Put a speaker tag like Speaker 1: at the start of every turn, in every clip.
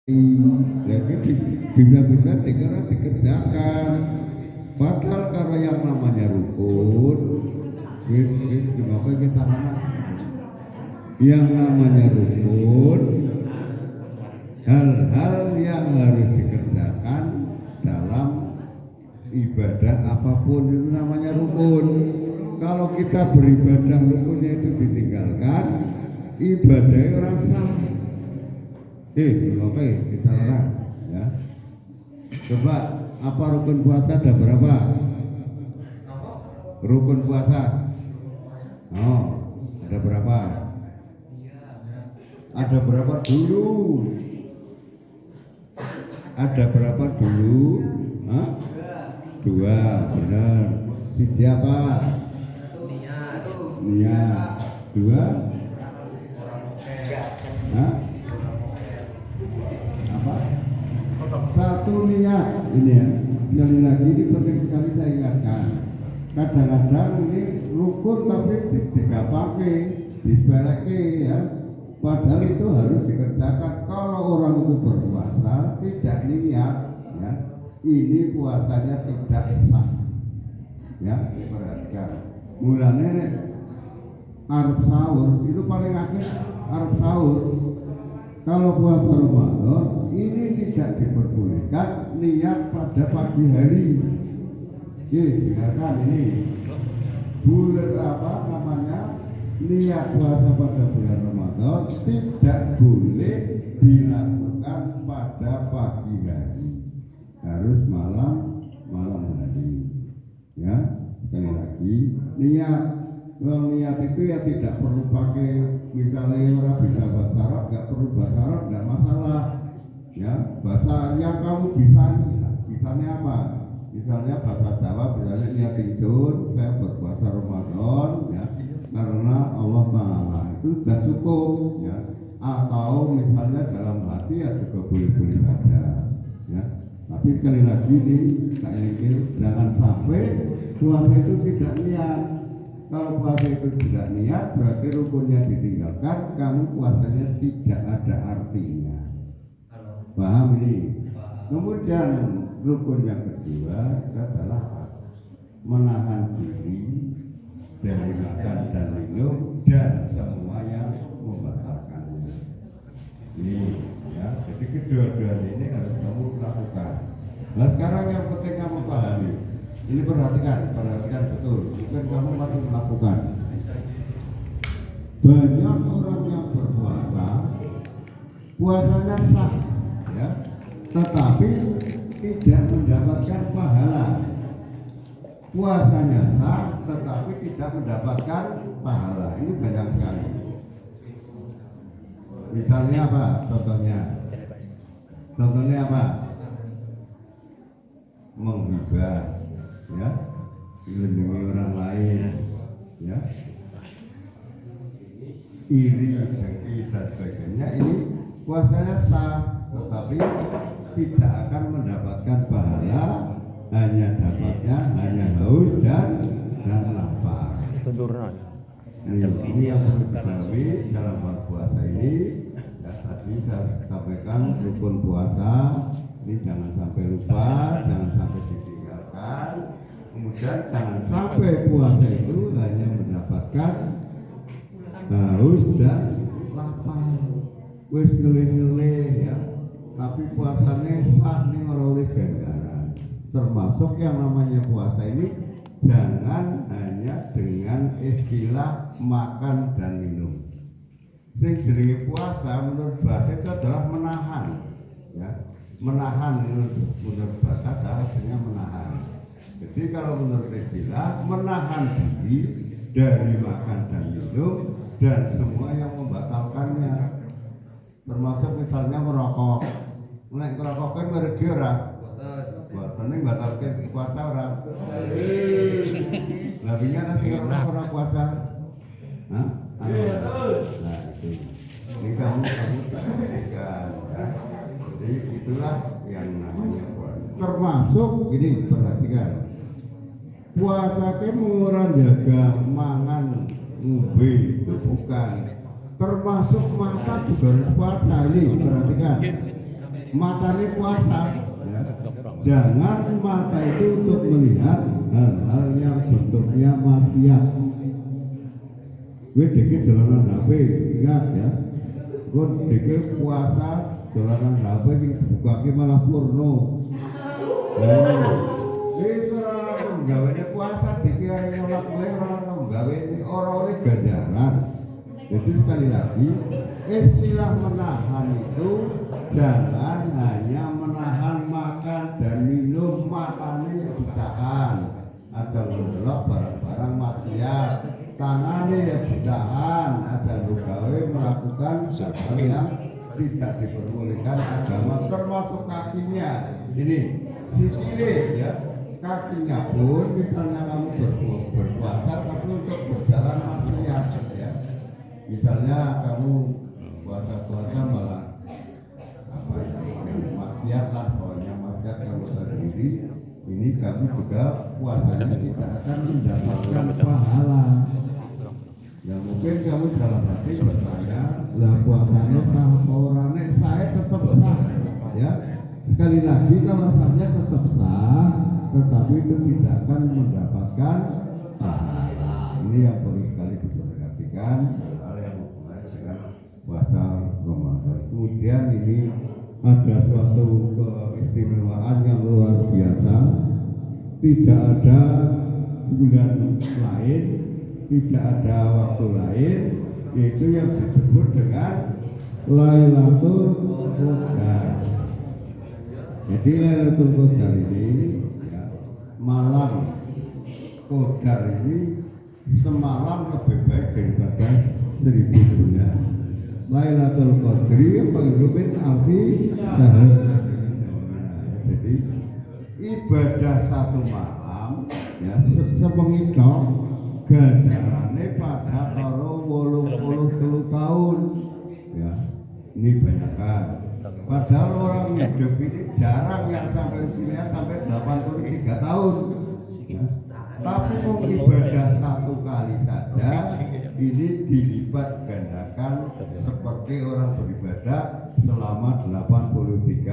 Speaker 1: Jadi bisa-bisa dikira dikerjakan. Padahal kalau yang namanya rukun, kita anak. Yang namanya rukun, hal-hal yang harus dikerjakan dalam ibadah apapun itu namanya rukun. Kalau kita beribadah rukunnya itu ditinggalkan, ibadahnya rasa. Oke, kita larang ya. Coba apa rukun puasa ada berapa? Rukun puasa. Oh, ada berapa? Ada berapa dulu? Ada berapa dulu? Hah? Dua, benar. Siapa? Niat. Dua? Hah? Apa? Satu niat ini ya. Sekali lagi ini penting sekali saya ingatkan. Kadang-kadang ini rukun tapi tidak pakai, dibeleke ya. Padahal itu harus dikerjakan. Kalau orang itu berpuasa tidak niat, ya, ini puasanya tidak sah. Ya, perhatikan. Mulanya Arab sahur itu paling akhir Arab sahur. Kalau puasa Ramadan ini tidak diperbolehkan niat pada pagi hari. Oke, dengarkan ini. Bulan apa namanya? Niat puasa pada bulan Ramadan tidak boleh dilakukan pada pagi hari. Harus malam hari. Ya, sekali lagi niat. Kalau niat itu ya tidak perlu pakai, misalnya orang bisa bahasa Arab, nggak perlu bahasa Arab, nggak masalah. Ya, bahasa yang kamu bisa, misalnya apa? Misalnya bahasa Jawa, misalnya niat itu saya berpuasa Ramadan, ya, karena Allah Taala itu sudah cukup, ya. Atau misalnya dalam hati ya juga boleh-boleh saja, ya. Tapi sekali lagi nih, saya ingin jangan sampai puasa itu tidak niat. Kalau puasa itu tidak niat, berarti rukunnya ditinggalkan, kamu puasanya tidak ada artinya. Paham ini? Kemudian rukun yang kedua adalah menahan diri dari makan dan minum dan semua yang membatalkannya. Ini ya, jadi kedua-dua ini harus kamu lakukan. Nah sekarang yang penting kamu pahami. Ini perhatikan betul. Mungkin kamu masih melakukan. Banyak orang yang berpuasa, puasanya sah, ya, tetapi tidak mendapatkan pahala. Puasanya sah, tetapi tidak mendapatkan pahala. Ini banyak sekali. Misalnya apa? Contohnya apa? Menghibah, ya, melindungi orang lain, ya, iri, dengki dan sebagainya. Ini puasanya sah, tetapi tidak akan mendapatkan pahala, hanya dapatnya hanya haus dan lapar. Ini yang perlu diketahui dalam puasa ini. Ya, tadi saya sampaikan rukun puasa ini jangan sampai lupa, jangan sampai ditinggalkan. Kemudian jangan sampai puasa itu hanya mendapatkan haus dan lapar. Wis ngelih-ngelih ya, tapi puasanya sah nih orang oleh ganjaran. Termasuk yang namanya puasa ini jangan hanya dengan istilah makan dan minum. Sing jenenge puasa menurut bahasa itu adalah menahan, ya. Menahan menurut bahasa artinya menahan. Jadi kalau menurut istilah menahan diri dari makan dan minum dan semua yang membatalkannya, termasuk misalnya merokok. Nek ngerokok kan mergi ora? Boten ning batalke puasa ora? Lah bingung nek ngerokok ora puasa. Hah? Nah itu. Ini kamu perhatikan ya. Jadi itulah yang namanya puasa. Termasuk ini perhatikan. Puasa ke mengurangi jaga mangan ngombe itu bukan. Termasuk makan juga harus puasa ini perhatikan. matanya puasa ya. Jangan mata itu untuk melihat hal-hal yang bentuknya maksiat. Gue dikit dolanan HP, ingat ya. Gue dikit puasa dolanan HP buka malah porno. Itu orang gawene puasa dikira nyolak orang gawene orang ganjaran. Jadi sekali lagi istilah menahan itu jangan hanya menahan makan dan minum, matanya ya ditahan. Ada mendelok barang-barang maksiat, tangannya ya ditahan. Ada gawe melakukan hal yang tidak diperbolehkan agama, termasuk kakinya. Ini sikile ya, kakinya pun misalnya kamu berpuasa tapi untuk berjalan maksiat ya. Misalnya kamu puasa malah apa ya, maksiat lah, pokoknya maksiat kamu sendiri, ini kamu juga puasanya tidak akan mendapatkan pahala. Ya mungkin kamu dalam hati bertanya, lah puasanya sah orangnya saya tetap sah ya. Sekali lagi kalau sahnya tetap sah, tetapi itu tidak akan mendapatkan pahala. Ini yang perlu sekali diperhatikan hal yang hubungannya dengan puasa Ramadan. Kemudian ini ada suatu keistimewaan yang luar biasa. Tidak ada bulan lain, tidak ada waktu lain, yaitu yang disebut dengan Lailatul Qadar. Jadi Lailatul Qadar ini ya, malam Qadar ini semalam lebih baik daripada 1000 bulan. Lailatul Qadri khairum min alfi syahr. Jadi ibadah satu malam ya sepengi tok ganjarane pada karo 83 tahun ya. Ini banyakkan. Padahal orang hidup ini jarang yang sampai usianya sampai 83 tahun ya. Tapi mau ibadah satu kali saja ini dilipat gandakan seperti orang beribadah selama 83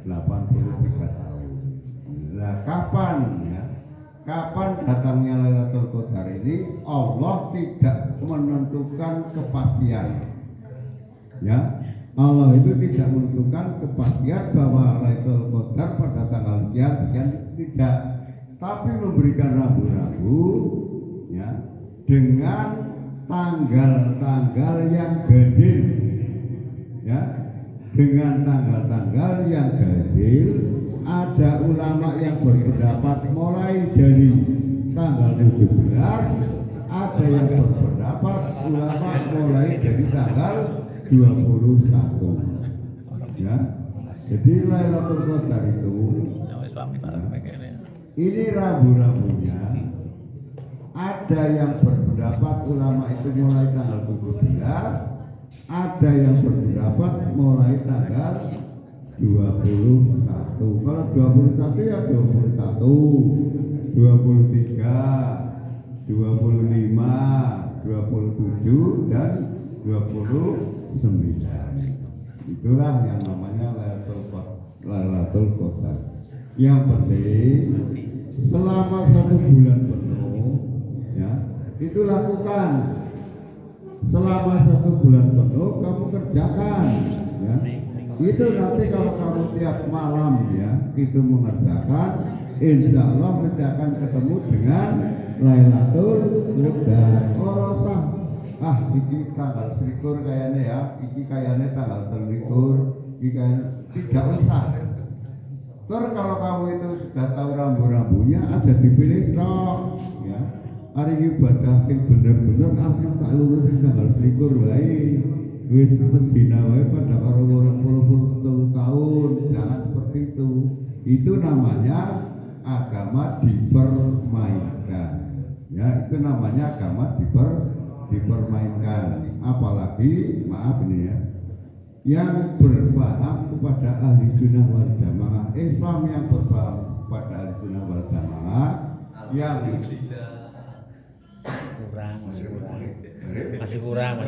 Speaker 1: tahun. Nah, kapan ya? Kapan datangnya Lailatul Qadar ini? Allah tidak menentukan kepastian. Ya, Allah itu tidak menentukan kepastian bahwa Lailatul Qadar pada tanggal sekian tidak, tapi memberikan rambu-rambu ya dengan tanggal-tanggal yang gadil ya, dengan tanggal-tanggal yang gadil. Ada ulama yang berpendapat mulai dari tanggal 17, ada yang berpendapat ulama mulai dari tanggal 21 ya. Jadi Lailatul Qadar itu ini rambu-rambunya. Ada yang berpendapat ulama itu mulai tanggal 17, ada yang berpendapat mulai tanggal 21. Kalau 21 ya 21, 23, 25, 27 dan 29. Itulah yang namanya Lailatul Qadar. Yang penting selama 1 bulan penuh ya, itu lakukan. Selama 1 bulan penuh kamu kerjakan ya. Itu nanti kalau kamu tiap malam ya itu mengerjakan, insya Allah tidak akan ketemu dengan Lailatul Qadar. Orang sah, ini tanggal 21 kayaknya ya, ini kayaknya tanggal 23, ini kayaknya tidak usah. Terus kalau kamu itu sudah tahu rambu-rambunya, ada dipilih tok ya. Hari ibadah yang benar-benar aku tak lurusin tanggal 21 wae. Wis sedina wae pada karo 80 tahun, jangan seperti itu. Itu namanya agama dipermainkan. Ya, itu namanya agama dipermainkan. Apalagi maaf ini ya, yang berpaham kepada ahli sunnah wal jamaah, Islam yang berpaham kepada ahli sunnah wal jamaah, yang
Speaker 2: masih kurang.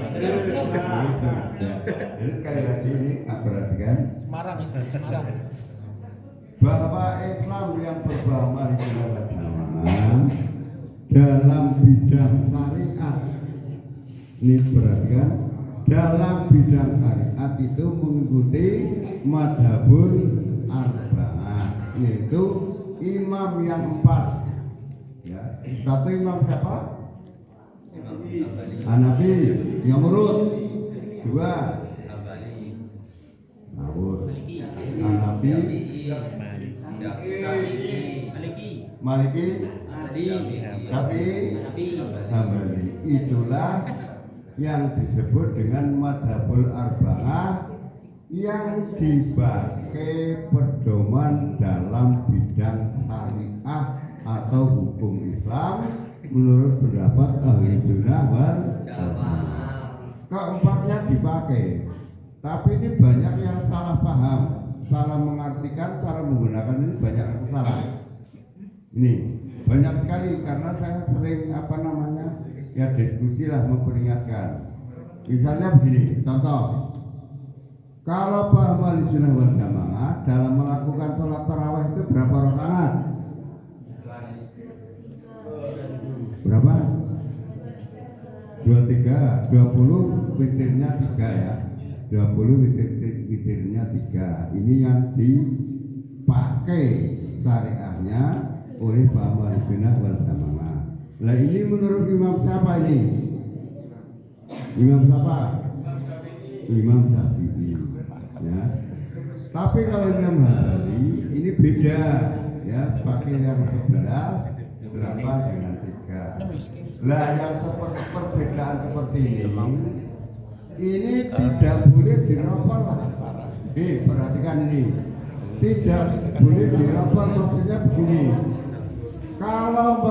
Speaker 1: Jadi sekali lagi ini perhatikan bahwa Islam yang berbahasa dalam bidang syariat, ini perhatikan, dalam bidang syariat itu mengikuti madhabul arba'ah, yaitu imam yang 4 ya. Satu imam siapa? Hanafi yang urut 2 Hanafi, Maliki, Syafi'i, Hambali. Itulah yang disebut dengan madhabul arba'ah yang dipakai pedoman dalam bidang syariah atau hukum Islam menurut pendapat ahli sunnah wal jamaah. Keempatnya dipakai, tapi ini banyak yang salah paham, salah mengartikan, salah menggunakan, ini banyak yang salah. Ini banyak sekali karena saya sering ya diskusi lah, memperingatkan. Misalnya begini, contoh, kalau paham ahli sunnah wal jamaah dalam melakukan sholat tarawih itu berapa rakaat? Berapa? 23, 20 witirnya 3 ya. 20 witirnya 3. Ini yang dipakai syariahnya oleh paham ahli sunnah wal jamaah. Nah ini menurut imam siapa ini? Imam siapa? Imam Syafi'i ya. Tapi kalau Imam Hambali ini beda ya, pakai yang 11 dengan 3. Lah yang perbedaan seperti ini tidak boleh dirapal. Perhatikan ini, tidak boleh dirapal. Maksudnya begini, kalau